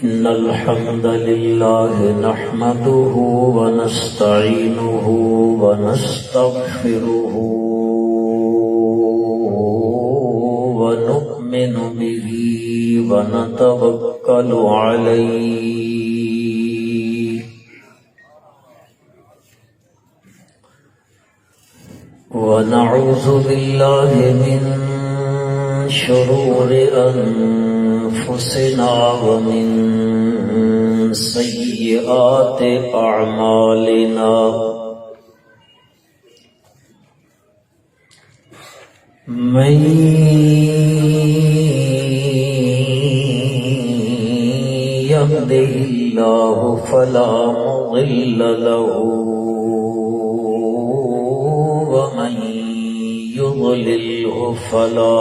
إن الحمد لله نحمده ونستعينه ونستغفره ونؤمن به ونتوكل عليه ونعوذ بالله من شرور أنفسنا ومن سيئات أعمالنا من يهده الله فلا مضل له ومن يضلله فلا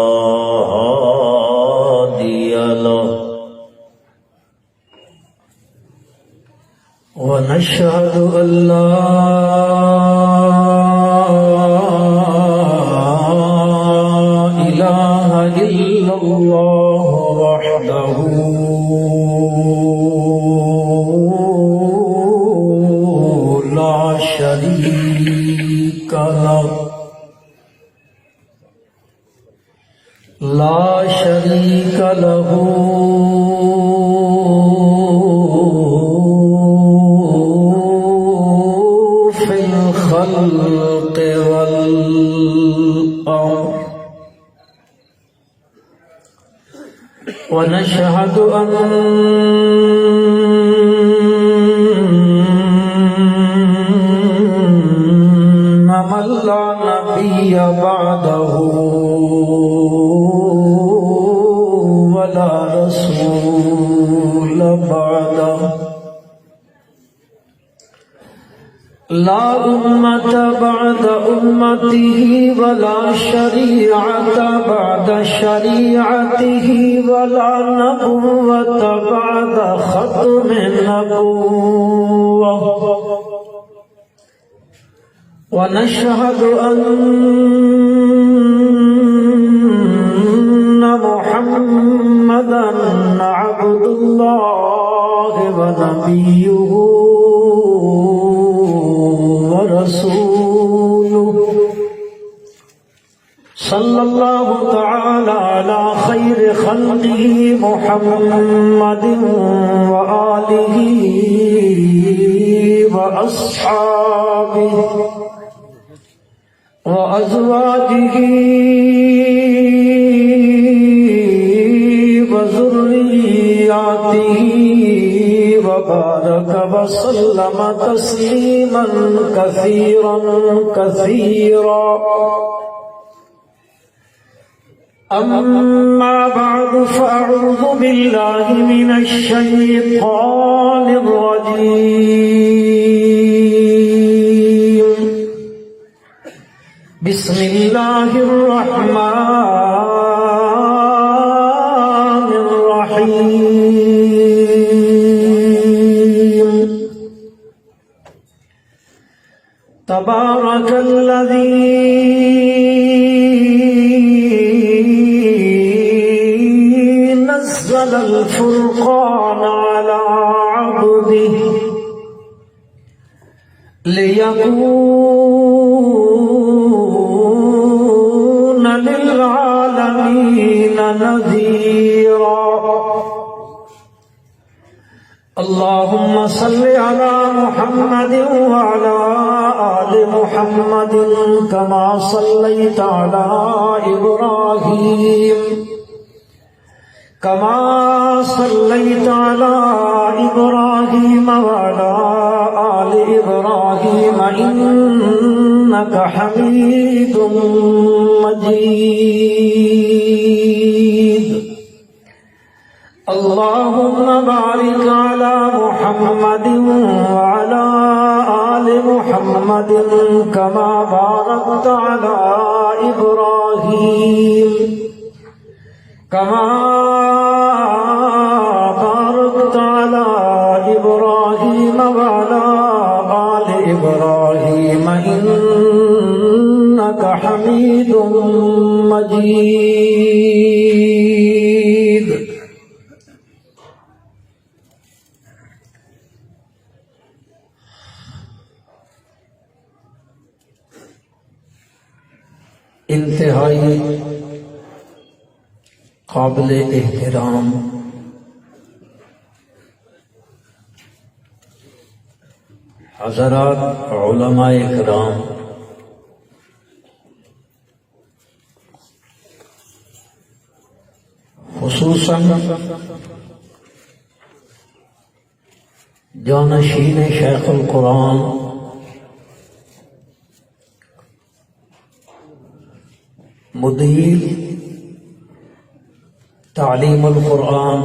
هادي له ونشهد أن لا إله إلا الله وحده لا شريك له في الخلق والأمر ونشهد أن من لا نبي بعده ولا رسول بعده لا أمة بعد أمته ولا شريعة بعد شريعته ولا نبوة بعد ختم النبوة ونشهد أن محمدًا عبد الله ونبيه ورسوله صلى الله تعالى على خير خلقه محمد وآله وأصحابه وأزواجه وذرياته وبارك وسلم تسليما كثيرا كثيرا أما بعد فأعوذ بالله من الشيطان الرجيم بسم الله الرحمن الرحيم تبارك الذي نزل الفرقان على عبده ليكون للعالمين نذيرا اللهم صل على محمد وعلى آل محمد كما صليت على إبراهيم وعلى آل إبراهيم إنك حميد مجيد اللهم بارك على محمد وعلى آل محمد كما باركت على إبراهيم وعلى آل إبراهيم إنك حميد مجيد انتہائی قابل احترام حضرات علماء کرام، خصوصاً جانشین شیخ القرآن مدیر تعلیم القرآن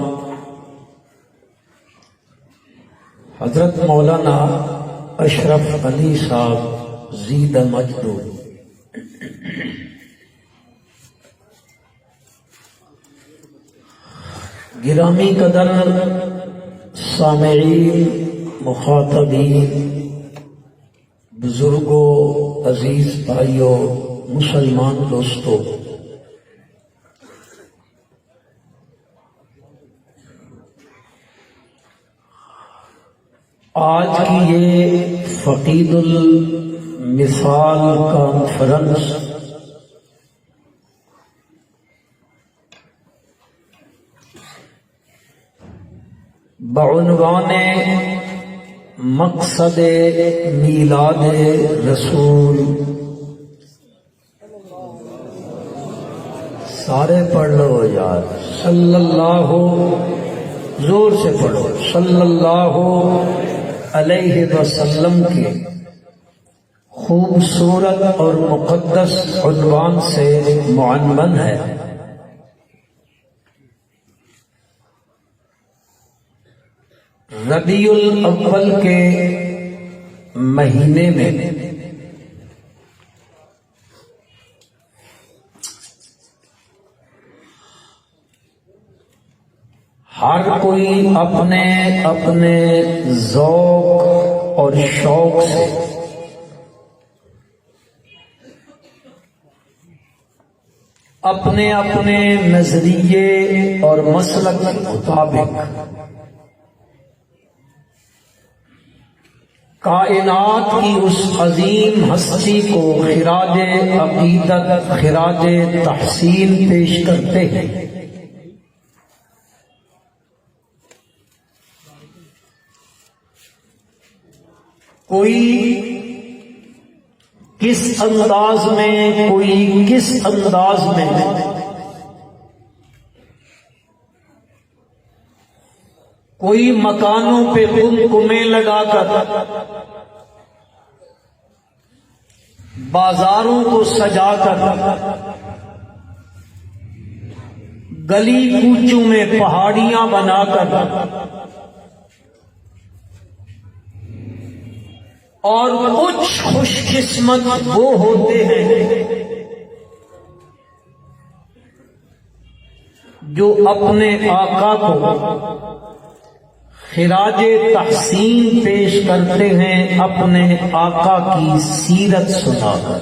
حضرت مولانا اشرف علی صاحب زید مجدو، گرامی قدر سامعین، مخاطبین، بزرگوں، عزیز بھائیوں، مسلمان دوستوں، آج کی یہ فقید المثال کانفرنس بعنوان مقصد میلاد رسول، سارے پڑھ لو یار، صلی اللہ، زور سے پڑھو، صلی اللہ علیہ وسلم کے خوبصورت اور مقدس عنوان سے معنون ہے۔ ربیع الاول کے مہینے میں ہر کوئی اپنے اپنے ذوق اور شوق سے اپنے اپنے نظریے اور مسلک کے مطابق کائنات کی اس عظیم ہستی کو خراج عقیدت، خراج تحسین پیش کرتے ہیں۔ کوئی کس انداز میں، کوئی کس انداز میں، کوئی مکانوں پہ قمقمے لگا کر، بازاروں کو سجا کر، گلی کوچوں میں پہاڑیاں بنا کر، اور کچھ خوش قسمت وہ ہوتے ہیں جو اپنے آقا کو خراج تحسین پیش کرتے ہیں اپنے آقا کی سیرت سنا کر۔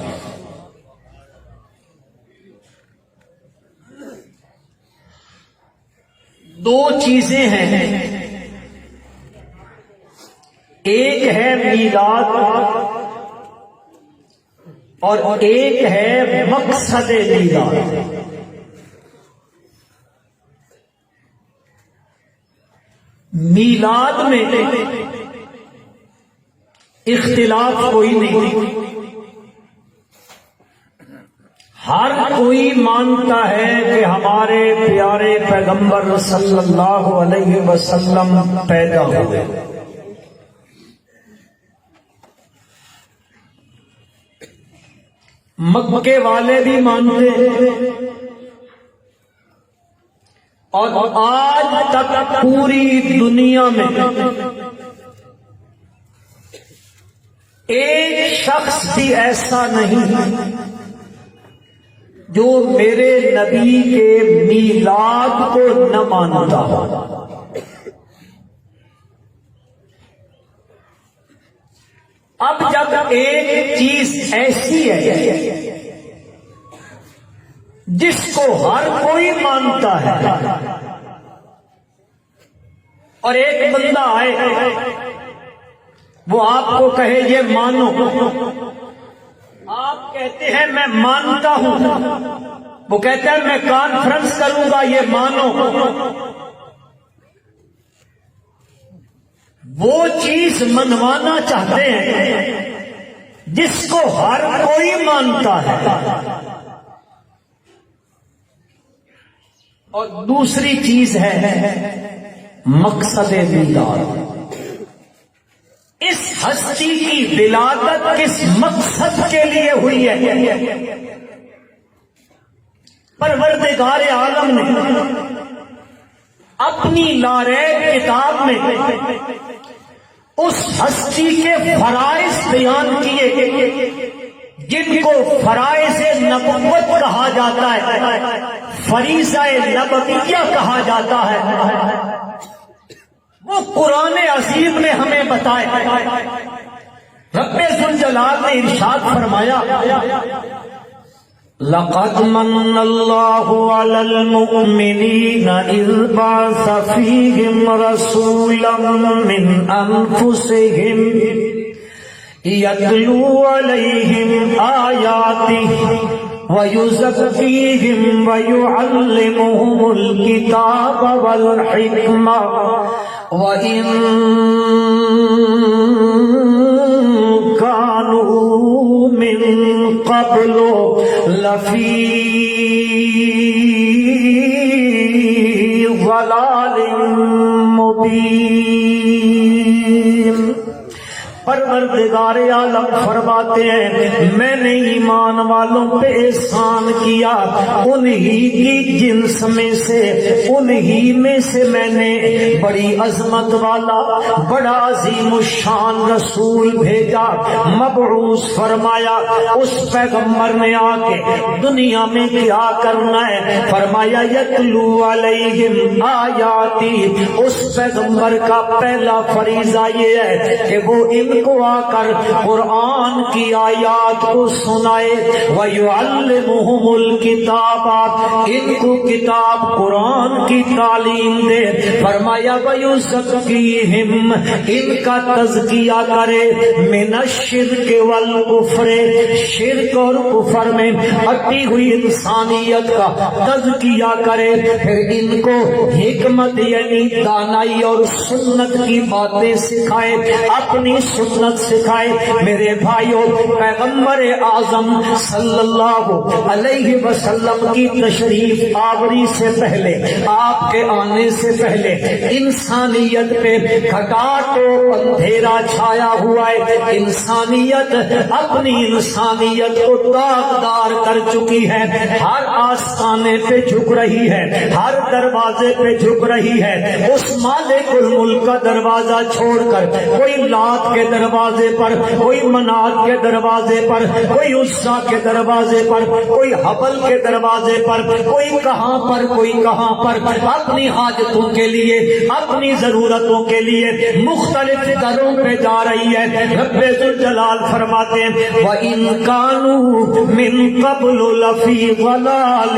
دو چیزیں ہیں، ایک ہے میلاد اور ایک ہے مقصد میلاد۔ میلاد میں اختلاف کوئی نہیں، ہر کوئی مانتا ہے کہ ہمارے پیارے پیغمبر صلی اللہ علیہ وسلم پیدا ہوئے۔ مکے والے بھی مانتے ہیں، اور آج تک پوری دنیا میں ایک شخص بھی ایسا نہیں جو میرے نبی کے میلاد کو نہ مانتا ہو۔ اب جب ایک چیز ایسی ہے جس کو ہر کوئی مانتا ہے، اور ایک بندہ آئے وہ آپ کو کہے یہ مانو، آپ کہتے ہیں میں مانتا ہوں، وہ کہتا ہے میں کانفرنس کروں گا، یہ مانو۔ وہ چیز منوانا چاہتے ہیں جس کو ہر کوئی مانتا ہے، اور دوسری چیز ہے مقصد میلاد۔ اس ہستی کی ولادت کس مقصد کے لیے ہوئی ہے؟ پروردگار عالم نے اپنی لاریب کتاب میں اس ہستی کے فرائض بیان کیے جن کو فرائض نبوت کہا جاتا ہے، فریضہ نبویہ کہا جاتا ہے، وہ قرآن عظیم نے ہمیں بتائے۔ رب ذوالجلال نے ارشاد فرمایا لقد من اللہ علی المؤمنین اذ بعث فیہم رسولا من انفسہم یتلو علیہم آیاتہ وَيُزَكِّيهِمْ وَيُعَلِّمُهُمُ الْكِتَابَ وَالْحِكْمَةَ وَإِن كَانُوا مِن قَبْلُ لَفِي ضَلَالٍ مُبِينٍ۔ پروردگار عالم فرماتے ہیں میں نے ایمان والوں پہ احسان کیا، انہی کی جنس میں سے، انہی میں سے میں نے بڑی عظمت والا بڑا عظیم الشان رسول بھیجا، مبعوث فرمایا۔ اس پیغمبر نے آ کے دنیا میں کیا کرنا ہے؟ فرمایا یتلو علیہم آیاتی۔ اس پیغمبر کا پہلا فریضہ یہ ہے کہ وہ ان کو آ کر قرآن کی آیات کو سنائے، وَيُعَلِّمُهُمُ الْكِتَابَ، ان کو کتاب قرآن کی تعلیم دے۔ فرمایا وَيُزَكِّيهِمْ، ان کا تزکیہ کرے، مِنَ الشِّرْكِ وَالْكُفْرِ، شرک اور کفر میں ہٹی ہوئی انسانیت کا تزکیہ کرے، پھر ان کو حکمت یعنی دانائی اور سنت کی باتیں سکھائے، اپنی سنت سکھائے۔ میرے بھائیوں، پیغمبر اعظم صلی اللہ علیہ وسلم کی تشریف آوری سے پہلے، آپ کے آنے سے پہلے انسانیت پہ گھٹاٹ و اندھیرا چھایا ہوا ہے۔ انسانیت اپنی انسانیت کو داغدار کر چکی ہے، ہر آستانے پہ جھک رہی ہے، ہر دروازے پہ جھک رہی ہے۔ اس مالک الملک کا دروازہ چھوڑ کر کوئی لات کے دروازے پر، کوئی منات کے دروازے پر، کوئی عزا کے دروازے پر، کوئی حبل کے دروازے پر، کوئی کہاں پر، کوئی کہاں پر، اپنی حاجتوں کے لیے، اپنی ضرورتوں کے لیے مختلف دروں پہ جا رہی ہے۔ رب ذوالجلال فرماتے ہیں وَإِن كَانُوا مِن قَبْلُ لَفِي ضَلَالٍ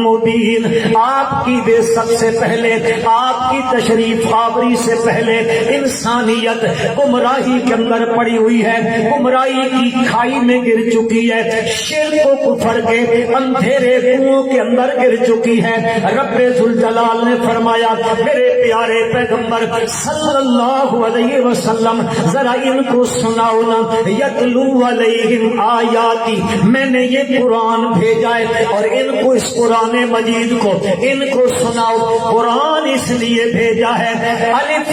مُبِينٍ۔ آپ کی بے سب سے پہلے، آپ کی تشریف آوری سے پہلے انسانیت گمراہی کے اندر پڑی ہوئی ہے، گمراہی کی کھائی میں گر چکی ہے، شرک و کفر کے اندھیرے کنویں کے اندر گر چکی ہے۔ رب ذوالجلال نے فرمایا میرے پیارے پیغمبر صلی اللہ علیہ وسلم ذرا ان کو سناؤ نا، یتلو علیہم آیاتی، میں نے یہ قرآن بھیجا ہے اور ان کو اس قرآن مجید کو ان کو سناؤ۔ قرآن اس لیے بھیجا ہے الف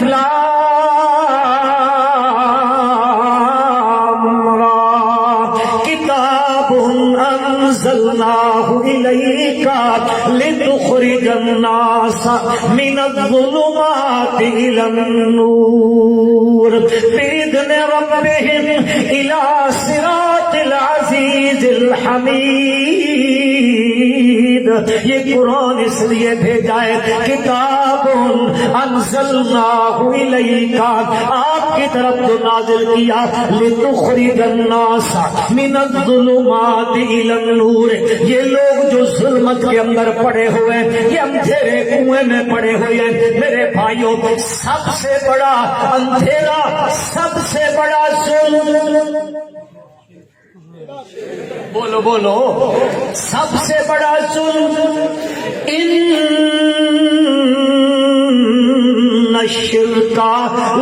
انزلناہ الیک لتخرج الناس من الظلمات الی النور باذن ربہم الی صراط العزیز الحمید۔ یہ قرآن اس لیے بھیجا ہے کتاب انزلناہ الیک، آپ کی طرف جو نازل کیا، لتخرج الناس من الظلمات الی النور۔ یہ لوگ جو ظلمت کے اندر پڑے ہوئے ہیں، یہ اندھیرے کنویں میں پڑے ہوئے ہیں، میرے بھائیوں سب سے بڑا اندھیرا، سب سے بڑا ظلم بولو بولو. سب سے بڑا ظلم الشرک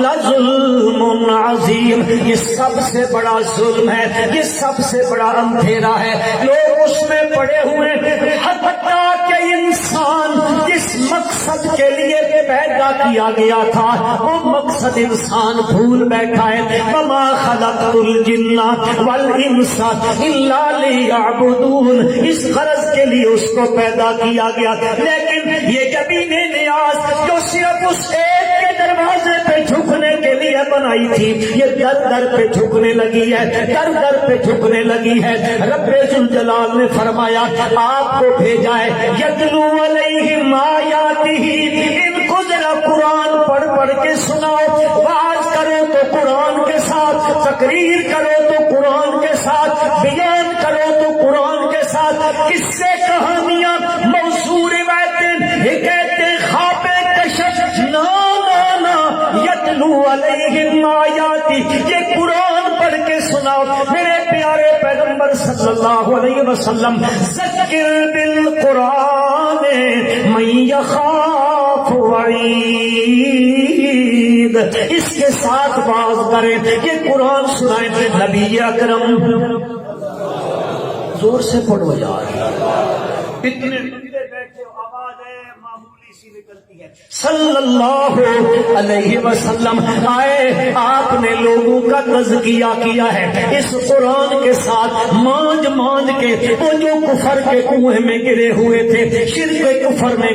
لظلم عظیم، یہ سب سے بڑا ظلم ہے، یہ سب سے بڑا اندھیرا ہے. لوگ اس میں پڑے ہوئے، حتیٰ کہ انسان جس مقصد کے لیے پیدا کیا گیا تھا وہ مقصد انسان بھول بیٹھا ہے. وما خلقت الجن والانس الا لیعبدون، اس غرض کے لیے اس کو پیدا کیا گیا. لیکن یہ کبھی نیاز جو صرف اس ایک کے دروازے پہ جھکنے کے لیے بنائی تھی، یہ در در پہ جھکنے لگی ہے، در در پہ جھکنے لگی ہے. رب ذوالجلال نے فرمایا آپ کو بھیجا ہے یتلو علیہم آیاتہ، ان کو ذرا قرآن پڑھ پڑھ کے سناؤ. واز کرو تو قرآن کے ساتھ، تقریر کرو تو قرآن کے ساتھ، بیان کرو تو قرآن کے ساتھ. قصے کہانیاں موضوع روایتیں حکایتیں خوابیں کشف نہ یتلو علیہم آیاتی، یہ قرآن پڑھ کے سناؤ. میرے پیارے پیغمبر صلی اللہ علیہ وسلم ذکر بالقرآن من یخاف وعید، اس کے ساتھ باز کریں، یہ قرآن سنائیں. نبی اکرم زور سے پڑھو یار، اتنے بندے بیٹھے آواز ہے معمولی سی نکلتی ہے. صلی اللہ علیہ وسلم آئے، آپ نے لوگوں کا تزکیہ کیا ہے اس قرآن کے ساتھ. مانج مانج کے وہ جو کفر کے کنویں میں گرے ہوئے تھے، شرک کفر میں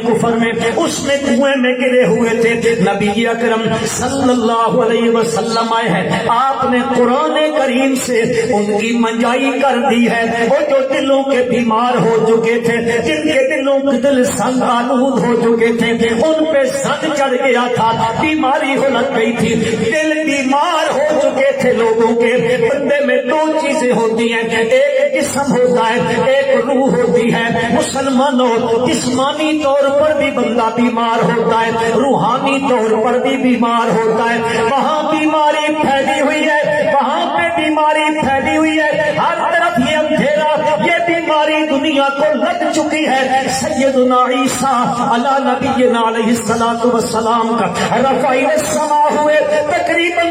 اس میں کنویں میں گرے ہوئے تھے، نبی اکرم صلی اللہ علیہ وسلم آئے ہیں. آپ نے قرآن کریم سے ان کی منجائی کر دی ہے. وہ جو دلوں کے بیمار ہو چکے تھے، جن کے دلوں کے دل سنگ آلود ہو چکے تھے، ان پہ سن چڑھ گیا تھا، بیماری ہو لگ گئی تھی، دل بیمار ہو چکے تھے لوگوں کے. بندے میں دو چیزیں ہوتی ہیں، ایک جسم ہوتا ہے، ایک روح ہوتی ہے. مسلمانوں جسمانی طور پر بھی بندہ بیمار ہوتا ہے، روحانی طور پر بھی بیمار ہوتا ہے. وہاں بیماری پھیلی ہوئی ہے، وہاں پہ بیماری پھیلی ہوئی ہے، ہر طرف یہ اندھیرا، یہ بیماری دنیا کو لگ چکی ہے. سیدنا عیسیٰ علی نبینا علیہ الصلوۃ والسلام کا رفع السماء ہوئے تقریباً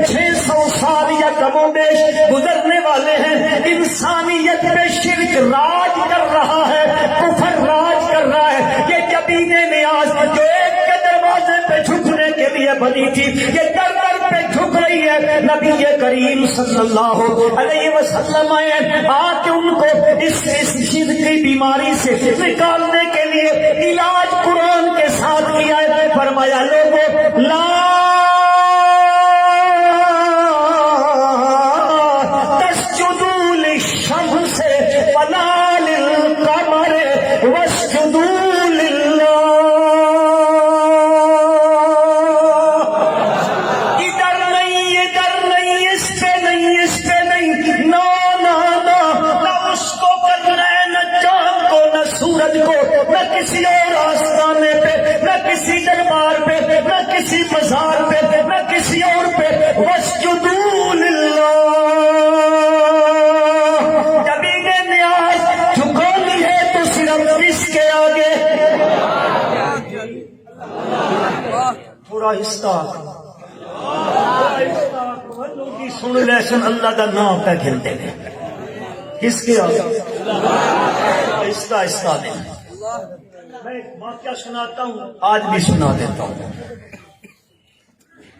600 سال یا کم و بیش گزرنے والے ہیں. انسانیت پہ شرک راج کر رہا ہے، کفر راج کر رہا ہے. یہ جبین نیاز جو ایک کے دروازے پہ جھکنے کے لیے بنی تھی، یہ در در پہ جھک رہی ہے. نبی کریم صلی اللہ علیہ وسلم آئے، آ کے ان کو اس شرک کی بیماری سے نکالنے کے لیے علاج قرآن کے ساتھ کیا ہے. فرمایا لوگوں لا تسجدوا للشمس ولا للقمر واسجدوا للہ. ادھر نہیں اس پہ نہیں، نہ اس کو کرنا ہے، نہ چاند کو، نہ سورج کو، نہ کسی اور آستانے پہ، نہ کسی دربار پہ، نہ کسی مزار پہ، نہ کسی اور پہ. واسجدوا للہ. جبین نیاز جھکانی ہے تو صرف کس کے آگے؟ تھوڑا حصہ سن لے سن، اللہ کا نام پہ کھلتے ہیں. کس کے آگے؟ آہستہ دیں. میں ایک واقعہ سناتا ہوں، آج بھی سنا دیتا ہوں.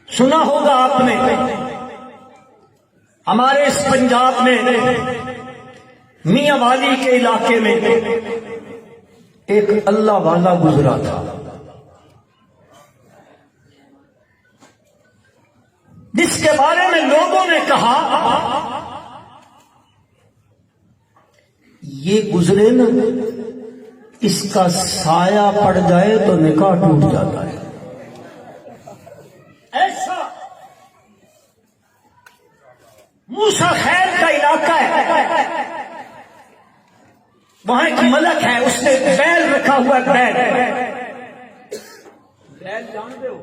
سنا ہوگا آپ نے، ہمارے اس پنجاب میں میاں والی کے علاقے میں ایک اللہ والا گزرا تھا، جس کے بارے میں لوگوں نے کہا یہ گزرے نا، اس کا سایہ پڑ جائے تو نکاح ٹوٹ جاتا ہے. ایسا موسیٰ خیر کا علاقہ ہے، وہاں ایک ملک ہے، اس نے بیل رکھا ہوا ہے. بیل جانتے ہو؟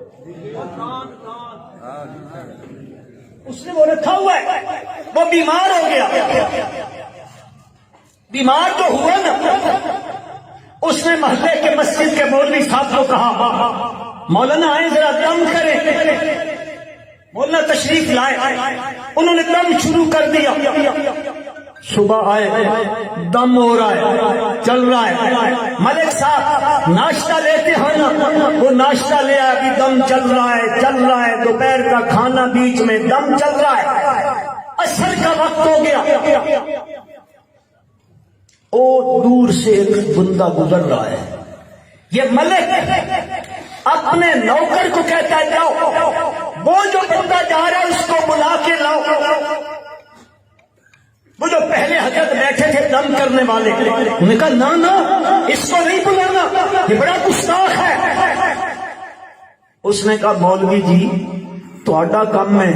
اس نے وہ رکھا ہوا ہے، وہ بیمار ہو گیا، بیمار جو ہوا نا، اس نے محلے کے مسجد کے مولوی صاحب کو کہا مولانا آئے ذرا دم کریں، مولانا تشریف لائے، انہوں نے دم شروع کر دیا، صبح آئے دم ہو رہا ہے، چل رہا ہے، ملک صاحب ناشتہ لیتے ہیں نا، وہ ناشتہ لیا، ابھی دم چل رہا ہے، چل رہا ہے، دوپہر کا کھانا بیچ میں، دم چل رہا ہے، عصر کا وقت ہو گیا، او دور سے ایک بندہ گزر رہا ہے، یہ ملک اپنے نوکر کو کہتا ہے جاؤ وہ جو بندہ جا رہا ہے اس کو بلا کے لاؤ، وہ جو پہلے حضرت بیٹھے تھے دم کرنے والے، انہوں نے کہا نا اس کو نہیں بلانا، یہ بڑا گستاخ ہے۔ اس نے کہا مولوی جی تھوڑا کام میں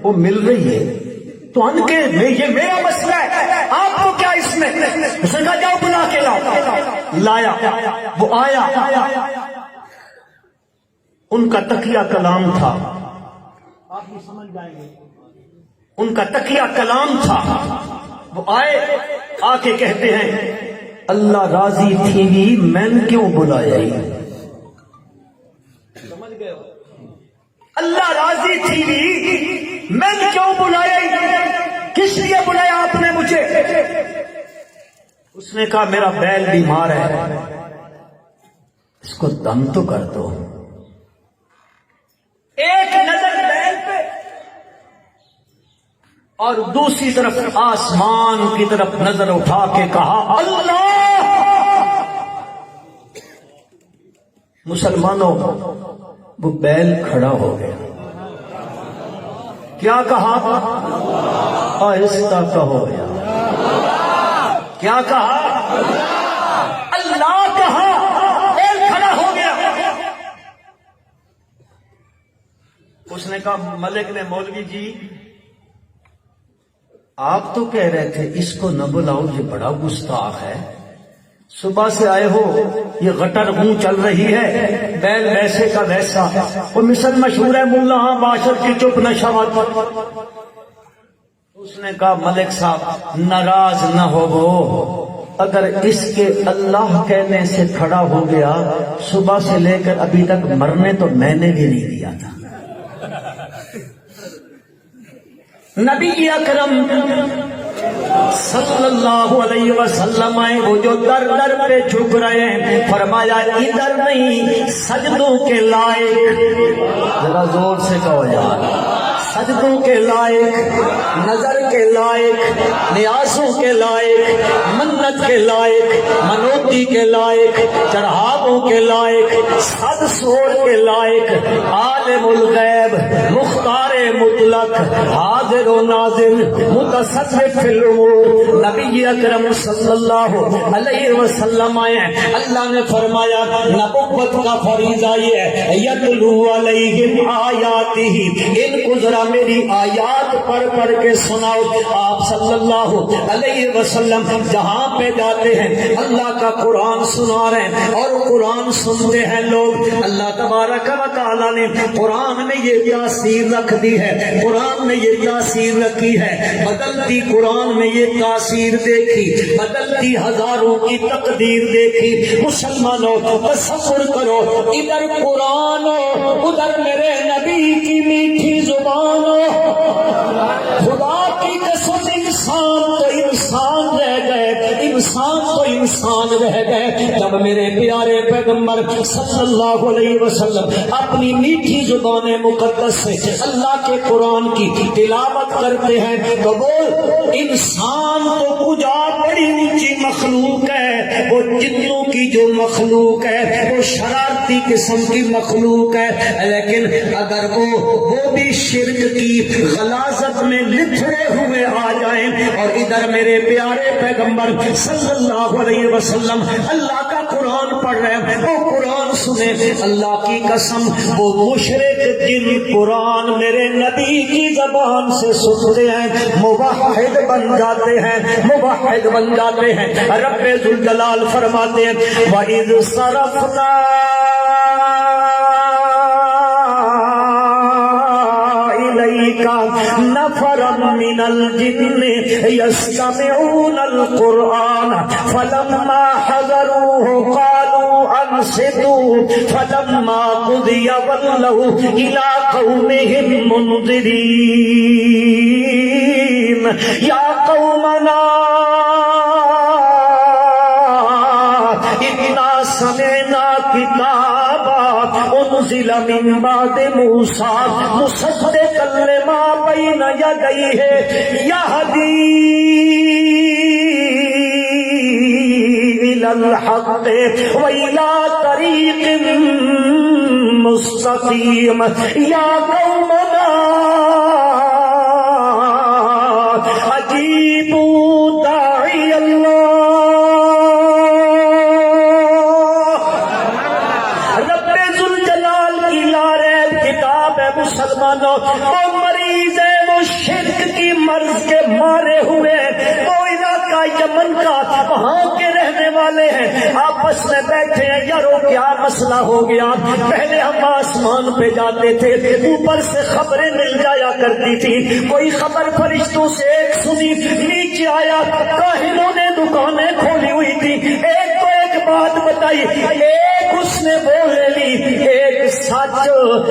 وہ مل رہی ہے تو ان کے یہ میرا مسئلہ ہے، آپ کو کیا اس میں؟ اس نے کہا جاؤ بلا کے لاؤ، لایا، وہ آیا، ان کا تکیہ کلام تھا، آپ بھی سمجھ جائیں گے، ان کا تکیہ کلام تھا، وہ آئے آ کے کہتے ہیں اللہ راضی تھی بھی میں نے کیوں بلایا ہی؟ سمجھ گئے ہو؟ اللہ راضی تھی بھی میں نے کیوں بلایا ہی؟ کس لیے بلایا آپ نے مجھے؟ اس نے کہا میرا بیل بیمار ہے، اس کو دم تو کر دو۔ ایک نظر بیل پہ اور دوسری طرف آسمان کی طرف نظر اٹھا کے کہا اللہ۔ مسلمانوں وہ بیل کھڑا ہو گیا، کیا کہا؟ آہستہ کہو یا کیا کہا؟ اللہ کہا، بیل کھڑا ہو گیا۔ اس نے کہا ملک نے مولوی جی آپ تو کہہ رہے تھے اس کو نہ بلاؤ، یہ بڑا گستاخ ہے، صبح سے آئے ہو یہ غٹر منہ چل رہی ہے، بیل ویسے کا ویسا، وہ مثل مشہور ہے ملا ہاں باشر کی چپ نشہ مت۔ اس نے کہا ملک صاحب ناراض نہ ہو، وہ اگر اس کے اللہ کہنے سے کھڑا ہو گیا صبح سے لے کر ابھی تک مرنے تو میں نے بھی نہیں دیا تھا۔ نبی اکرم صلی اللہ علیہ وسلم آئے، وہ جو در در پہ جھک رہے ہیں، فرمایا ادھر نہیں سجدوں کے لائق، ذرا زور سے کہو یار، سجدوں کے لائق، نظر کے لائق، نیازوں کے لائق، منت کے لائق، منوتی کے لائق، چڑھاووں کے لائق، صد سور کے لائق، عالم الغیب، مختار مطلق، حاضر و ناظر، متصرف فی الامور، نبی اکرم صلی اللہ علیہ وسلم آئے ہیں۔ اللہ نے فرمایا نبوت کا فریضہ یہ ہے یتلو علیہم آیاتہ، ان کو ذرا میری آیات پڑھ پڑھ کے سناؤ۔ آپ صلی اللہ علیہ وسلم جہاں پہ جاتے ہیں اللہ کا قرآن سنا رہے ہیں اور قرآن سنتے ہیں لوگ، اللہ تبارک و تعالیٰ نے قرآن میں یہ تاثیر رکھ دی ہے، قرآن میں یہ تاثیر رکھی ہے، بدلتی قرآن میں یہ تاثیر دیکھی، بدلتی ہزاروں کی تقدیر دیکھی۔ مسلمانوں تصور کرو، ادھر قرآن ہو، ادھر میرے نبی کی میٹھی زبان ہو، خدا کی قسم انسان تو انسان رہ گئے، انسان تو انسان رہ گئے جب میرے پیارے پیغمبر صلی اللہ علیہ وسلم اپنی میٹھی زبان مقدس سے اللہ کے قرآن کی تلاوت کرتے ہیں تو وہ انسان تو پوجا بڑی اونچی مخلوق ہے، وہ جنوں کی جو مخلوق ہے وہ شرارتی قسم کی مخلوق ہے، لیکن اگر وہ بھی شرک کی غلاظت میں لتھڑے ہوئے آ جائیں اور ادھر میرے پیارے پیغمبر صلی اللہ علیہ وسلم اللہ کا قرآن پڑھ رہے ہیں، وہ قرآن سنے، اللہ کی قسم وہ مشرک جن قرآن میرے نبی کی زبان سے سنتے ہیں موحد بن جاتے ہیں، موحد بن جاتے ہیں۔ رب ذوالجلال فرماتے ہیں وَإِذْ صَرَفْنَا إِلَيْكَ نفرا من الجن يستمعون القرآن فلما حضروه قالوا انصتوا فلما قضي ولوا إلى قومهم منذرين يا قومنا إنا سمعنا كتابا انزل من بعد موسى مصدقا لما بين يديه يهدي إلى الحق وإلى طريق مستقيم يا قومنا أجيبوا داعي الله رب ذوالجلال کی لاریب کتاب ہے مسلمانوں، وہ مریض ہے، وہ شرک کی مرض کے مارے ہوئے، وہ علاقہ یمن کا وہاں کے رہنے والے ہیں، آپس میں بیٹھے ہیں، یارو کیا مسئلہ ہو گیا؟ پہلے ہم آسمان پہ جاتے تھے، اوپر سے خبریں مل جایا کرتی تھی، کوئی خبر فرشتوں سے ایک سنی، نیچے آیا، کاہنوں نے دکانیں کھولی ہوئی تھی، ایک کو ایک بات بتائی، ایک اس نے بول لی، ایک سچ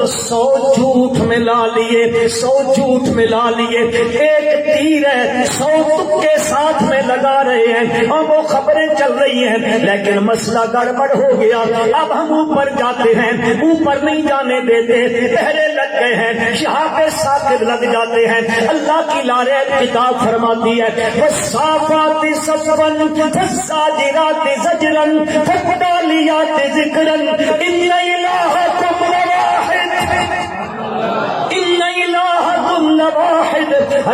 100 جھوٹ ملا لیے، 100 جھوٹ ملا لیے، ایک تیر ہے 100 تکے ساتھ میں لگا رہے ہیں، اور وہ خبریں چل رہی ہیں، لیکن مسئلہ گڑبڑ ہو گیا۔ اب ہم اوپر جاتے ہیں، اوپر نہیں جانے دیتے، پہرے لگ گئے ہیں، شہاب ثاقب لگ جاتے ہیں۔ اللہ کی لارب کتاب فرماتی ہے والصافات صفا فالزاجرات زجرا فالتاليات ذکرا ان الہکم لواحد ان الہکم لواحد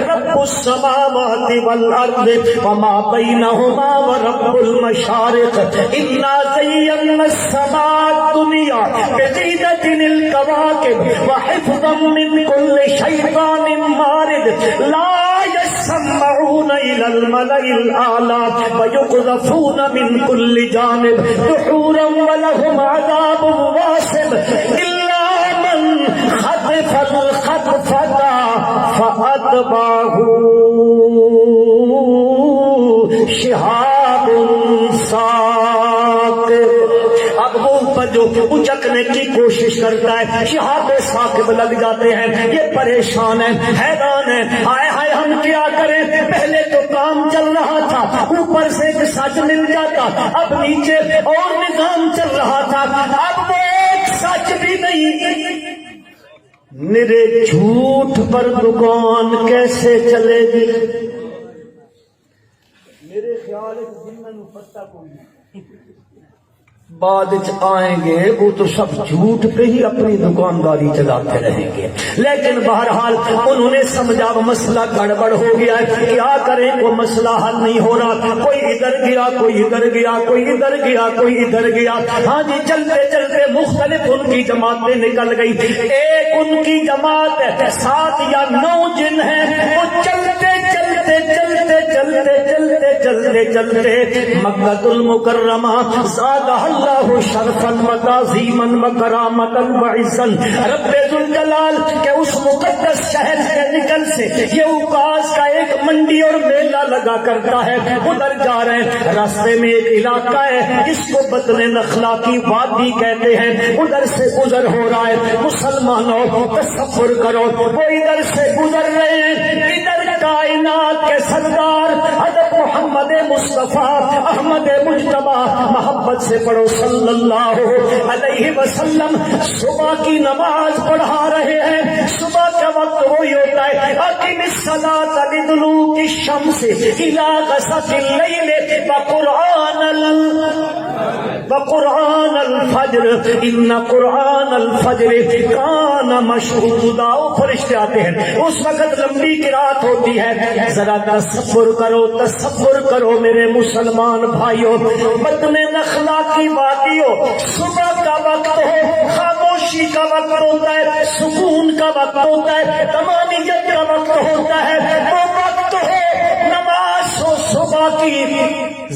رب السماوات والارض وما بینہما ورب المشارق انا زینا السماء الدنیا بزینۃ الکواکب وحفظا من کل شیطان مارد لا يسمعون إلى الملأ الأعلى ويقذفون من كل جانب دحورا ولهم عذاب واصب إلا من خطف الخطفة فأتبعه شهاب ثاقب۔ اب وہ اوپر جو اچکنے کی کوشش کرتا ہے، شہاب ثاقب لگ جاتے ہیں، یہ پریشان ہے، حیران ہے، ہائے ہائے ہم کیا کریں؟ پہلے تو کام چل رہا تھا، اوپر سے ایک سچ مل جاتا، اب نیچے اور نظام چل رہا تھا، اب وہ ایک سچ بھی نہیں، میرے جھوٹ پر دکان کیسے چلے گی؟ میرے خیال ہے جن پتہ کوئی بعد آئیں گے وہ تو سب جھوٹ پہ ہی اپنی دکانداری چلاتے رہیں گے، لیکن بہرحال انہوں نے سمجھا مسئلہ گڑبڑ ہو گیا ہے، کیا کریں؟ وہ مسئلہ حل نہیں ہو رہا، کوئی ادھر گیا، کوئی ادھر گیا، کوئی ادھر گیا، کوئی ادھر گیا، ہاں جی چلتے چلتے مختلف ان کی جماعتیں نکل گئی، ایک ان کی جماعت 7 یا 9 جن ہیں، وہ چلتے چلتے چلتے چلتے چلتے چلتے چلتے مکہ المکرمہ زادہ اللہ شرفا وتعظیما وکرامتا وعزا، رب ذوالجلال کے اس مقدس شہر کے نکل سے یہ اوقاس کا ایک منڈی اور میلہ لگا کرتا ہے، ادھر جا رہے ہیں، راستے میں ایک علاقہ ہے جس کو بطن نخلا کی وادی کہتے ہیں، ادھر سے گزر ہو رہا ہے، مسلمانوں تصور کرو وہ ادھر سے گزر رہے ہیں، ادھر کائنات کے سردار حضرت محمد مصطفیٰ احمد مجتبی محبت سے پڑھو صلی اللہ علیہ وسلم صبح کی نماز پڑھا رہے ہیں۔ صبح کا وقت وہی ہوتا ہے اقم الصلاۃ لدلوک الشمس الی غسق اللیل وقرآن الفجر ان قرآن الفجر کان مشہودا۔ فرشتے آتے ہیں، اس وقت لمبی قرات ہوتی ہے، ذرا تصور کرو میرے مسلمان بھائیوں، بطن نخلا کی وادیوں، صبح کا وقت ہو، خاموشی کا وقت ہوتا ہے، سکون کا وقت ہوتا ہے، تمامیت کا وقت ہوتا ہے، وہ وقت ہو نماز ہو صبح کی،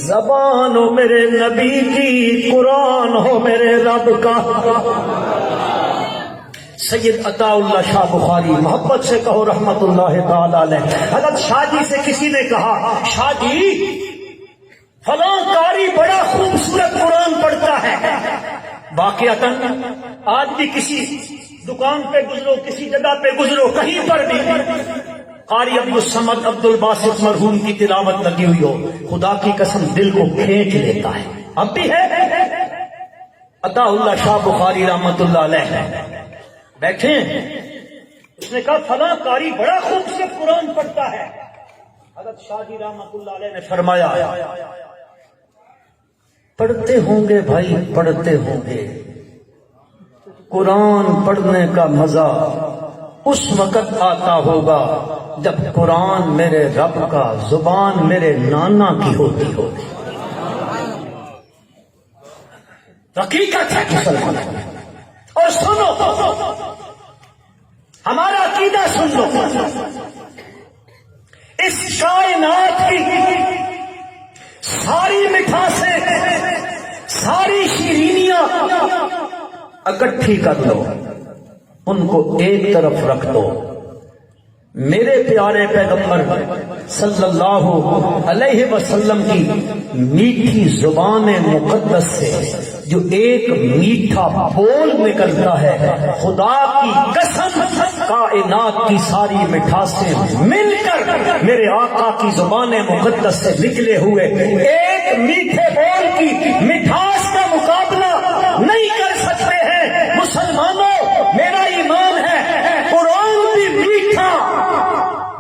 زبان ہو میرے نبی کی، قرآن ہو میرے رب کا، سید عطا اللہ شاہ بخاری، محبت سے کہو رحمت اللہ تعالی علیہ، حضرت شاہ جی سے کسی نے کہا شاہ جی فلاں قاری بڑا خوبصورت قرآن پڑھتا ہے، واقعتاً آج بھی کسی دکان پہ گزرو، کسی جگہ پہ گزرو، کہیں پر بھی قاری عبد الصمد عبد الباسط مرحوم کی تلاوت لگی ہوئی ہو، خدا کی قسم دل کو کھینچ لیتا ہے۔ اب بھی ہے عطا اللہ شاہ بخاری رحمت اللہ علیہ بیٹھے ہیں، اس نے کہا فلاں قاری بڑا خوبصورت قرآن پڑھتا ہے۔ حضرت شاہ جی رحمت اللہ علیہ نے فرمایا پڑھتے ہوں گے بھائی، پڑھتے ہوں گے، قرآن پڑھنے کا مزہ اس وقت آتا ہوگا جب قرآن میرے رب کا، زبان میرے نانا کی ہوتی ہوگی۔ حقیقت ہے مسلمان۔ اور سنو، ہمارا عقیدہ سن لو، اس کائنات کی ساری مٹھاسیں، ساری شیرینیاں اکٹھی کر لو، ان کو ایک طرف رکھ دو، میرے پیارے پیغمبر صلی اللہ علیہ وسلم کی میٹھی زبان مقدس سے جو ایک میٹھا بول نکلتا ہے، خدا کی قسم کائنات کی ساری مٹھاسیں مل کر میرے آقا کی زبان مقدس سے نکلے ہوئے ایک میٹھے بول کی مٹھاس کا مقابلہ نہیں کر سکتے ہیں۔ مسلمانوں، میرا ایمان ہے قرآن بھی میٹھا،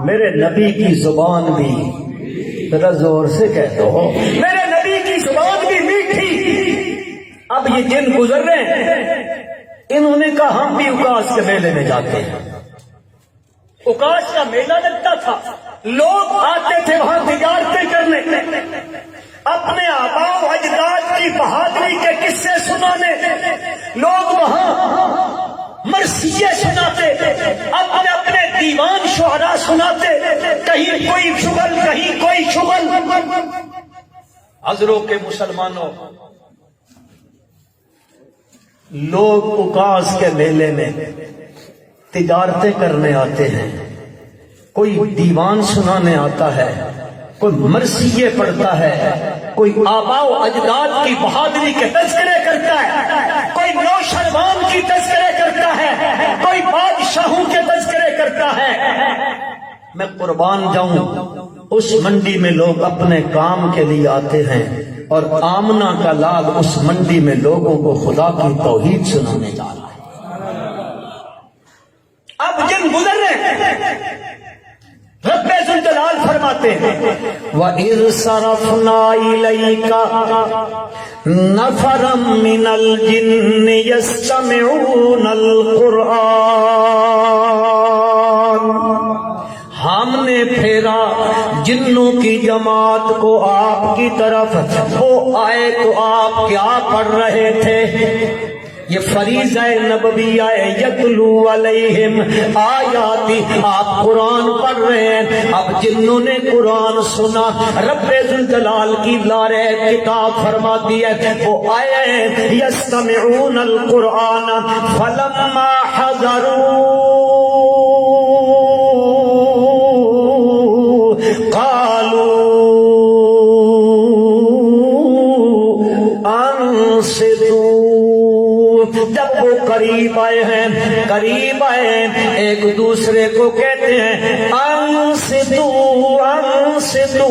میرے نبی کی زبان بھی، ذرا زور سے کہہ دو، میرے نبی کی زبان بھی میٹھی۔ اب یہ جن گزر رہے ہیں، انہوں نے کہا ہم بھی اکاس کے میلے میں جاتے ہیں۔ اکاس کا میلہ لگتا تھا، لوگ آتے تھے وہاں تجارتیں کرنے، اپنے آباء و اجداد کی بہادری کے قصے سنانے، لوگ وہاں مرثیے سناتے، اپنے اپنے دیوان شعراء سناتے، کہیں کوئی شغل کہیں کوئی شغل۔ حضروں کے مسلمانوں، لوگ اکاس کے میلے میں تجارتیں کرنے آتے ہیں، کوئی دیوان سنانے آتا ہے، کوئی مرثیے پڑھتا ہے، کوئی آباء و اجداد کی بہادری کے تذکرے کرتا ہے، کوئی نوشروان کی تذکرے کرتا ہے، کوئی بادشاہوں کے تذکرے کرتا ہے۔ میں قربان جاؤں، اس منڈی میں لوگ اپنے کام کے لیے آتے ہیں اور آمنہ کا لال اس منڈی میں لوگوں کو خدا کی توحید سنانے جا رہا ہے۔ اب جن گزر رہے ہیں، رب ذوالجلال فرماتے ہیں وَإِذْ صَرَفْنَا إِلَيْكَ نَفَرًا مِّنَ الْجِنِّ يَسْتَمِعُونَ الْقُرْآنَ، ہم نے پھیرا جنوں کی جماعت کو آپ کی طرف، وہ آئے تو آپ کیا پڑھ رہے تھے؟ یہ فریضہ نبوی ہے، یتلو علیہم آیاتی، آپ قرآن پڑھ رہے ہیں۔ اب جنہوں نے قرآن سنا، رب ذوالجلال کی لارے کتاب فرماتی ہے، وہ آئے یستمعون القرآن فلما حضروا قالوا انصتوا، جب وہ قریب آئے ہیں، قریب آئے ہیں، ایک دوسرے کو کہتے ہیں انصتو انصتو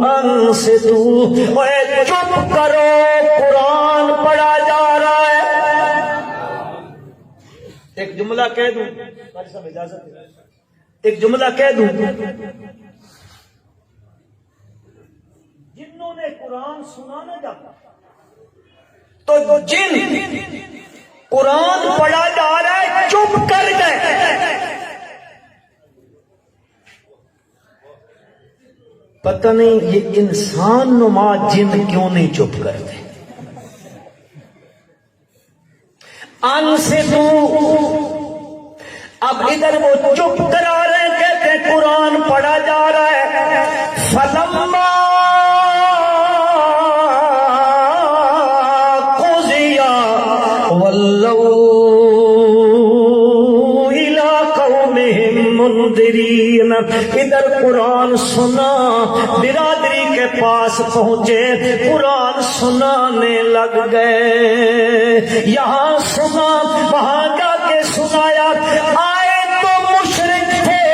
انصتو، اے چپ کرو قرآن پڑھا جا رہا ہے۔ ایک جملہ کہہ دوں، صاحب اجازت ہے، ایک جملہ کہہ دوں، جنہوں نے قرآن سنانا جاتا تو جن قرآن پڑھا جا رہا ہے چپ کر گئے۔ پتہ نہیں یہ انسان نما جن کیوں نہیں چپ کرتے۔ ان سے تو اب ادھر وہ چپ کرا رہے ہیں، کہتے ہیں قرآن پڑھا جا رہا ہے، فلما ادھر قرآن سنا، برادری کے پاس پہنچے، قرآن سنانے لگ گئے، یہاں سنا وہاں جا کے سنایا، آئے تو مشرک تھے،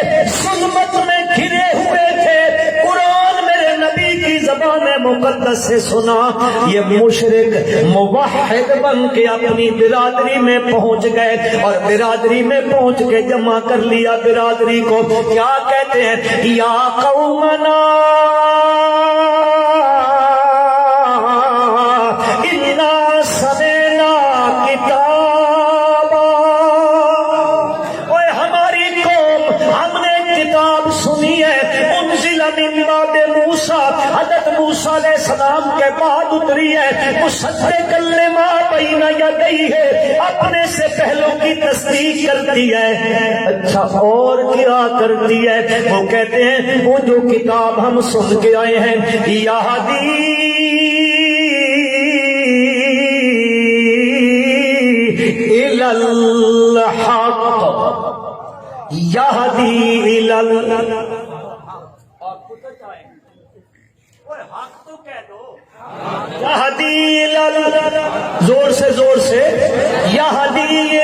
ظلمت میں گھرے ہوئے تھے، قرآن میرے نبی کی زبان مقدس سے سنا، یہ مشرک موحد بن کے اپنی برادری میں پہنچ گئے، اور برادری میں پہنچ کے جمع کر لیا برادری کو، کیا کہتے ہیں، یا قومنا انا سمعنا کتابا، اوے ہماری قوم، ہم نے کتاب سنی ہے، انزل من بعد موسیٰ، حضرت موسیٰ علیہ السلام کے بعد اتری ہے، مصدقا لما بین یدیہ، اپنے سے پہلوں کی تصدیق کرتی ہے۔ اچھا اور کیا کرتی ہے؟ وہ کہتے ہیں وہ جو کتاب ہم سن کے آئے ہیں، یہدی الی الحق، یہدی الی الحق، یہدی زور سے زور سے، یہدی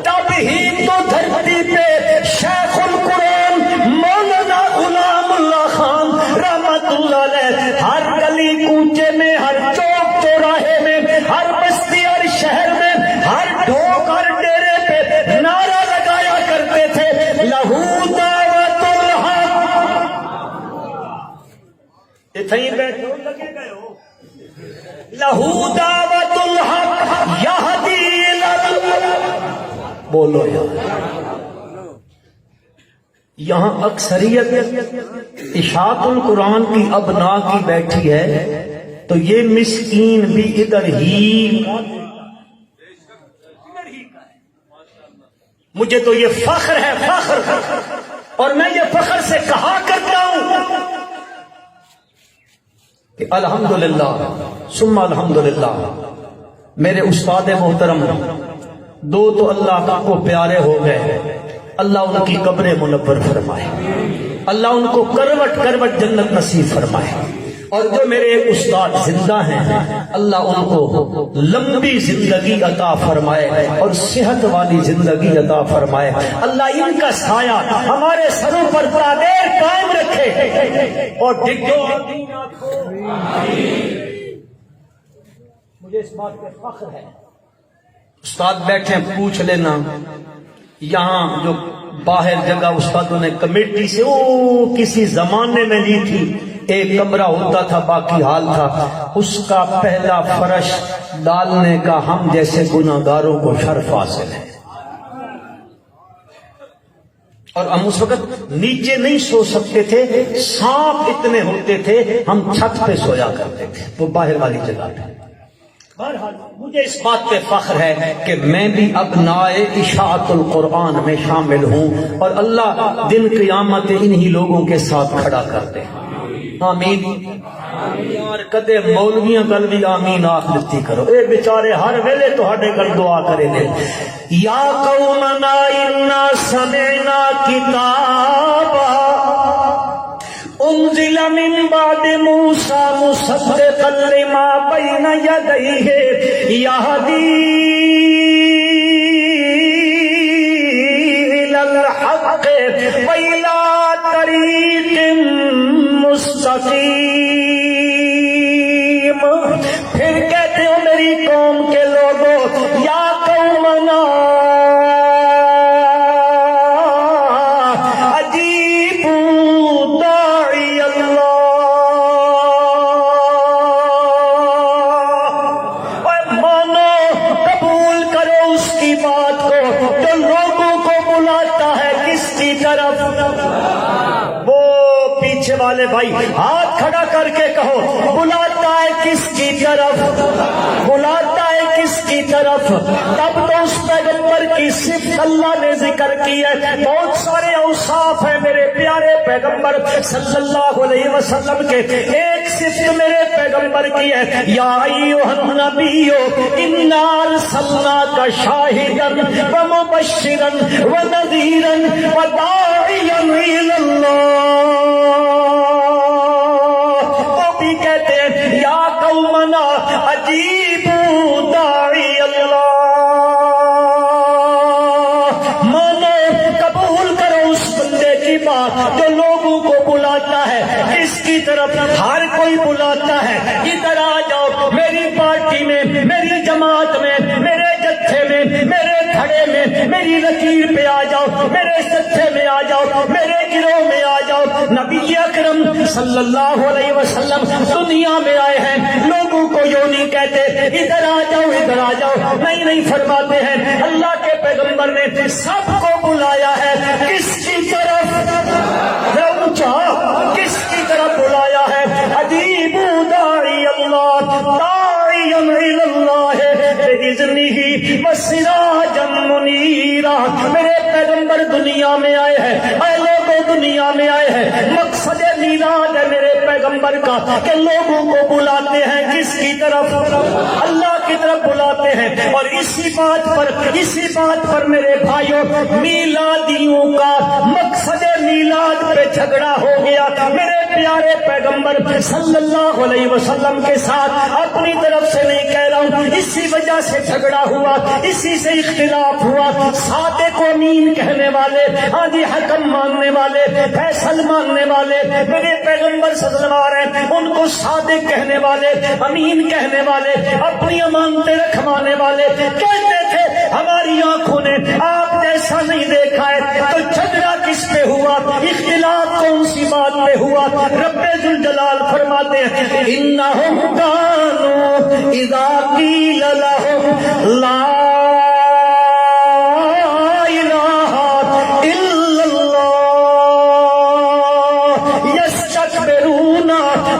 تب ہی تو دھرتی پہ شیخ القرآن مولانا غلام اللہ خان رحمت اللہ علیہ ہر گلی کوچے میں، ہر چوک چوراہے میں، ہر بستی، ہر شہر میں، ہر ڈھوک، ہر ڈیرے پہ نعرہ لگایا کرتے تھے، لہو دعوت الحق، اتھائی بیٹھو لگے گئے ہو، لہو دعوت الحق یہدی الی، بولو یہاں اکثریت اشاعت القرآن کی ابنا کی بیٹھی ہے، تو یہ مسکین بھی ادھر ہی، مجھے تو یہ فخر ہے، فخر، اور میں یہ فخر سے کہا کرتا ہوں کہ الحمدللہ ثم الحمدللہ، میرے استاد محترم دو تو اللہ کو پیارے ہو گئے، اللہ ان کی قبر منور فرمائے، اللہ ان کو کروٹ کروٹ جنت نصیب فرمائے، اور جو میرے استاد زندہ ہیں اللہ ان کو لمبی زندگی عطا فرمائے اور صحت والی زندگی عطا فرمائے، اللہ ان کا سایہ ہمارے سروں پر دیر قائم رکھے اور ڈگو مجھے اس بات پہ فخر ہے۔ استاد بیٹھے پوچھ لینا، یہاں جو باہر جگہ استادوں نے کمیٹی سے کسی زمانے میں لی تھی، ایک کمرہ ہوتا تھا باقی حال تھا، اس کا پہلا فرش ڈالنے کا ہم جیسے گناہگاروں کو شرف حاصل ہے، اور ہم اس وقت نیچے نہیں سو سکتے تھے، سانپ اتنے ہوتے تھے، ہم چھت پہ سویا کرتے تھے، وہ باہر والی جگہ پہ۔ بہرحال مجھے اس بات پہ فخر ہے کہ میں بھی ابنائے اشاعت القرآن میں شامل ہوں، اور اللہ دن قیامت انہی لوگوں کے ساتھ کھڑا کرتے ہیں، آمین۔ یار کدے مولویاں کل بھی آمین آخ دیتی کرو، اے بیچارے ہر ویلے تہاڈے کل دعا کرے نے، یا قومنا انا سمعنا کتابا انزل من بعد موسیٰ مصدقا لما بین یدیہ یہدی الی الحق وإلی طریق مستقیم۔ پھر کہتے ہو میری قوم کے لوگوں، یا قومنا والے بھائی ہاتھ کھڑا کر کے کہو، بلاتا ہے کس کی طرف، بلاتا ہے کس کی طرف؟ تب تو اس پیغمبر کی صفت اللہ نے ذکر کی ہے، بہت سارے اوصاف ہے میرے پیارے پیغمبر صلی اللہ علیہ وسلم کے. ایک صفت میرے پیغمبر کی ہے, یا ایھا النبی انا ارسلناک شاہدا ومبشرا ونذیرا وداعیا الی اللہ. وہ بھی کہتے ہیں یا قومنا اجیبوا داعی اللہ, جو لوگوں کو بلاتا ہے, اس کی طرف ہر کوئی بلاتا ہے. ادھر آ جاؤ میری پارٹی میں, میری جماعت میں, میرے جتھے میں, میرے کھڑے میں, میری لکیر پہ آ جاؤ, میرے جتھے میں آ جاؤ, میرے گروہ میں آ جاؤ. نبی اکرم صلی اللہ علیہ وسلم دنیا میں آئے ہیں, لوگوں کو یوں نہیں کہتے ادھر آ جاؤ ادھر آ جاؤ, نہیں فرماتے ہیں اللہ کے پیغمبر نے سب کو بلایا ہے. کس کی طرف کس کی طرف بلایا ہے؟ اجیبوا داعی اللہ, داعیا الی اللہ باذنہ وسراجا منیرا. میرے پیغمبر دنیا میں آئے ہیں, اے لوگوں دنیا میں آئے ہیں. مقصد میلاد ہے میرے پیغمبر کا کہ لوگوں کو بلاتے ہیں کس کی طرف؟ اللہ کی طرف بلاتے ہیں. اور اسی بات پر میرے بھائیوں, میلادیوں کا مقصد میلاد پہ جھگڑا ہو گیا. میرے پیارے پیغمبر صلی اللہ علیہ وسلم کے ساتھ اپنی طرف سے نہیں کہہ رہا ہوں, اسی وجہ سے جھگڑا ہوا, اسی سے اختلاف ہوا. صادق و امین کہنے والے, ہاں جی حکم ماننے والے, فیصل ماننے والے میرے پیغمبر صلی اللہ علیہ وسلم ہیں, ان کو صادق کہنے والے, امین کہنے والے, اپنی امانتیں رکھوانے والے کہتے تھے ہماری آنکھوں نے آپ جیسا نہیں دیکھا ہے. تو جھگڑا کس پہ ہوا, اختلاف کون سی بات پہ ہوا؟ رب ذوالجلال فرماتے ہیں انہم کانوا اذا قیل لہم لا الہ الا اللہ یستکبرون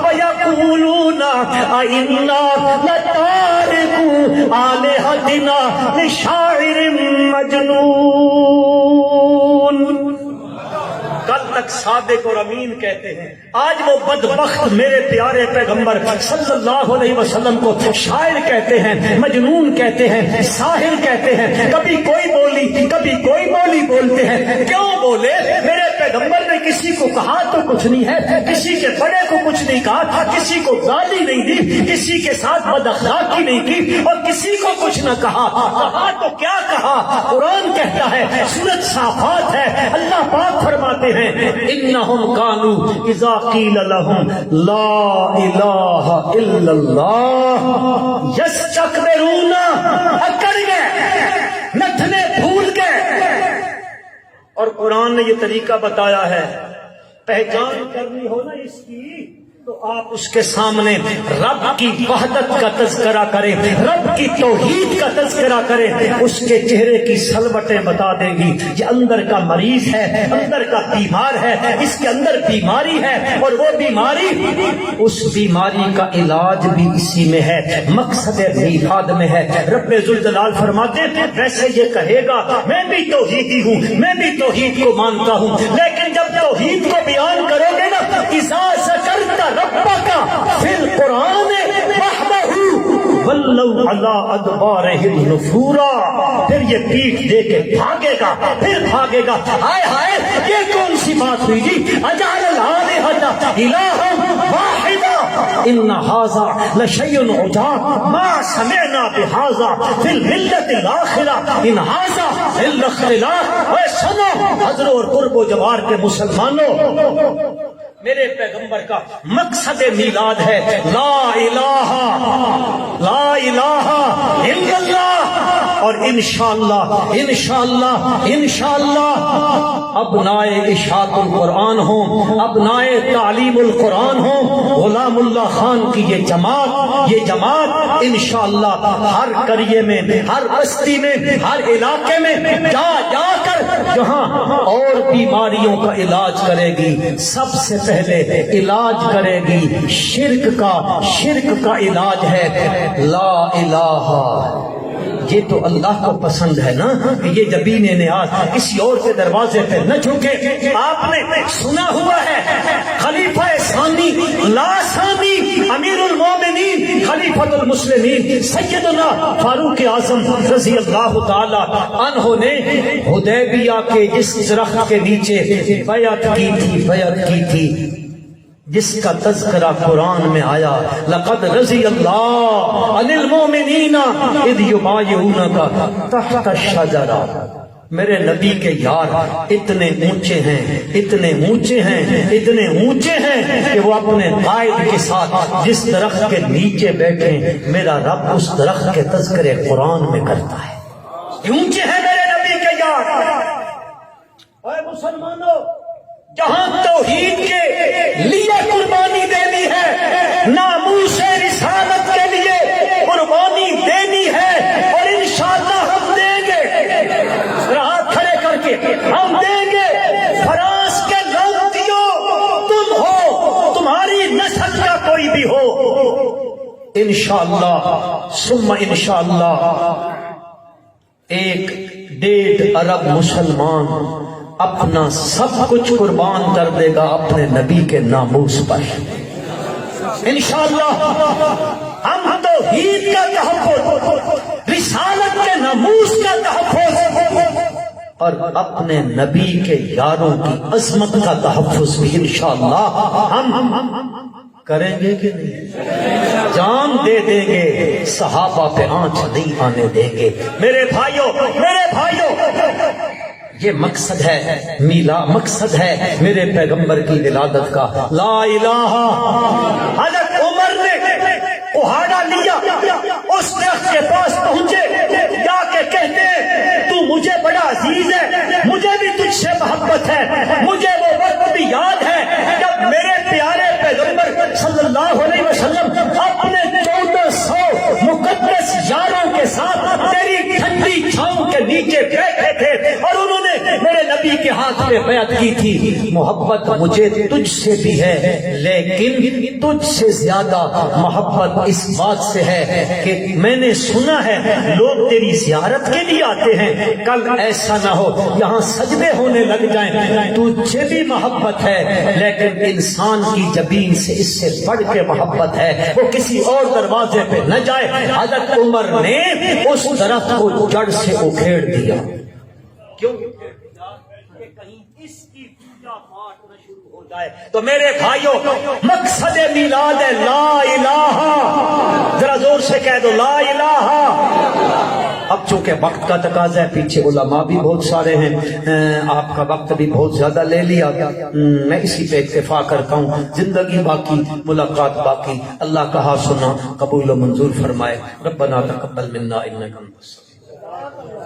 ویقولون ائنا لتارکو آلہتنا لشاعر مجنون. کل تک صادق اور امین کہتے ہیں, آج وہ بدبخت میرے پیارے پیغمبر صلی اللہ علیہ وسلم کو شاعر کہتے ہیں, مجنون کہتے ہیں, ساحر کہتے ہیں. کبھی کوئی بولی کبھی کوئی بولی بولتے ہیں. کیوں بولے؟ میرے پیغمبر نے کسی کو کہا تو کچھ نہیں ہے, کسی کے بڑے کو کچھ نہیں کہا, کسی کو گالی نہیں دی, کسی کے ساتھ بد اخلاقی نہیں کی, اور کسی کو کچھ نہ کہا. کہا تو کیا کہا؟ قرآن کہتا ہے, سورۃ صافات ہے, اللہ پاک فرماتے ہیں انہم کانوا اذا قیل لہم لا الہ الا اللہ یستکبرون, اکڑ گئے, نتنے پھول گئے. اور قرآن نے یہ طریقہ بتایا ہے, پہچان کرنی ہو نا اس کی تو آپ اس کے سامنے رب کی وحدت کا تذکرہ کریں, رب کی توحید کا تذکرہ کریں, اس کے چہرے کی سلوٹیں بتا دے گی یہ اندر کا مریض ہے, اندر کا بیمار ہے, اس کے اندر بیماری ہے, اور وہ بیماری, اس بیماری کا علاج بھی اسی میں ہے, مقصد میلاد میں ہے. رب ذوالجلال فرماتے ہیں ویسے یہ کہے گا میں بھی توحیدی ہوں, میں بھی توحید کو مانتا ہوں, لیکن جب توحید کو بیان کرو گے نا, اذا ذکرت ربک فی القرآن وحدہ ولوا علی ادبارہم نفورا, پھر یہ پیٹھ دے کے بھاگے گا, پھر بھاگے گا. ہائے ہائے یہ کون سی بات ہوئی جی؟ اجعل الآلہۃ الہا واحدا ان ھذا لشیء عجاب ما سمعنا بھذا فی الملۃ الاخرہ ان ھذا الا اختلاف. اے سنو حضر اور قرب و جوار کے مسلمانوں, میرے پیغمبر کا مقصد میلاد ہے لا الہ الا اللہ. اور انشاءاللہ ابنائے اشاعت القرآن ہوں, ابنائے تعلیم القرآن ہوں, غلام اللہ خان کی یہ جماعت انشاءاللہ ہر قریے میں, ہر بستی میں, ہر علاقے میں جا کر جہاں اور بیماریوں کا علاج کرے گی, سب سے پہلے علاج کرے گی شرک کا علاج ہے لا الہ یہ تو اللہ کو پسند ہے نا کہ یہ جبین نیاز کسی اور کے دروازے پہ نہ جھکے۔ آپ نے سنا ہوا ہے خلیفہ ثانی لا ثانی امیر المومنین خلیفۃ المسلمین سیدنا فاروق اعظم رضی اللہ تعالی عنہ نے حدیبیہ کے جس درخت کے نیچے بیعت کی تھی جس کا تذکرہ قرآن میں آیا، لقد رضی اللہ عن المؤمنین اذ یبایعونک تحت الشجرہ۔ میرے نبی کے یار اتنے اونچے ہیں کہ وہ اپنے قائد کے ساتھ جس درخت کے نیچے بیٹھے میرا رب اس درخت کے تذکرے قرآن میں کرتا ہے۔ اونچے ہیں میرے نبی کے یار۔ اے مسلمانوں، جہاں توحید کے لیے قربانی دینی ہے، ناموس رسالت کے لیے قربانی دینی ہے، اور انشاءاللہ ہم دیں گے، ہاتھ کھڑے کر کے ہم دیں گے۔ فراز کے لانتیوں، تم ہو، تمہاری نسل کا کوئی بھی ہو، انشاءاللہ ثم انشاءاللہ 1.5 ارب مسلمان اپنا سب کچھ قربان کر دے گا اپنے نبی کے ناموس پر۔ انشاءاللہ ہم توحید کا تحفظ، رسالت کے ناموس کا تحفظ، اور اپنے نبی کے یاروں کی عظمت کا تحفظ بھی انشاءاللہ ہم کریں گے کہ نہیں؟ جان دے دیں گے، صحابہ پہ آنچ نہیں آنے دیں گے۔ میرے بھائیوں، یہ مقصد ہے میرے پیغمبر کی ولادت کا۔ لا الہ، حضرت عمر نے کوہاڑا لیا، اس درخت کے پاس پہنچے، جا کے کہتے ہیں تو مجھے بڑا عزیز ہے، مجھے بھی تجھ سے محبت ہے، مجھے وہ وقت بھی یاد ہے جب میرے پیارے پیغمبر صلی اللہ علیہ وسلم اپنے 1400 مقدس یاروں کے ساتھ تیری ٹھنڈی چھاؤں کے نیچے بیٹھے تھے، اور انہوں نے میرے نبی کے ہاتھ پہ بیعت کی تھی۔ محبت مجھے تجھ سے بھی ہے، لیکن تجھ سے زیادہ محبت اس بات سے ہے کہ میں نے سنا ہے لوگ تیری زیارت کے لیے آتے ہیں، کل ایسا نہ ہو یہاں سجدے ہونے لگ جائیں۔ تجھے بھی محبت ہے، لیکن انسان کی جبین سے اس سے بڑھ کے محبت ہے، وہ کسی اور دروازے پہ نہ جائے۔ حضرت عمر نے اس درخت کو جڑ سے اکھیڑ دیا۔ کیوں؟ کہ کہیں اس کی پوجا پاٹ نہ شروع ہو جائے۔ تو میرے بھائیوں، مقصد میلاد ہے لا الہ، ذرا زور سے کہہ دو لا الہ۔ اب چونکہ وقت کا تقاضا ہے، پیچھے علماء بھی بہت سارے ہیں، آپ کا وقت بھی بہت زیادہ لے لیا، میں اسی پہ اکتفا کرتا ہوں۔ زندگی باقی، ملاقات باقی، اللہ کہا سنا قبول و منظور فرمائے۔ ربنا تقبل منا انک انت السمیع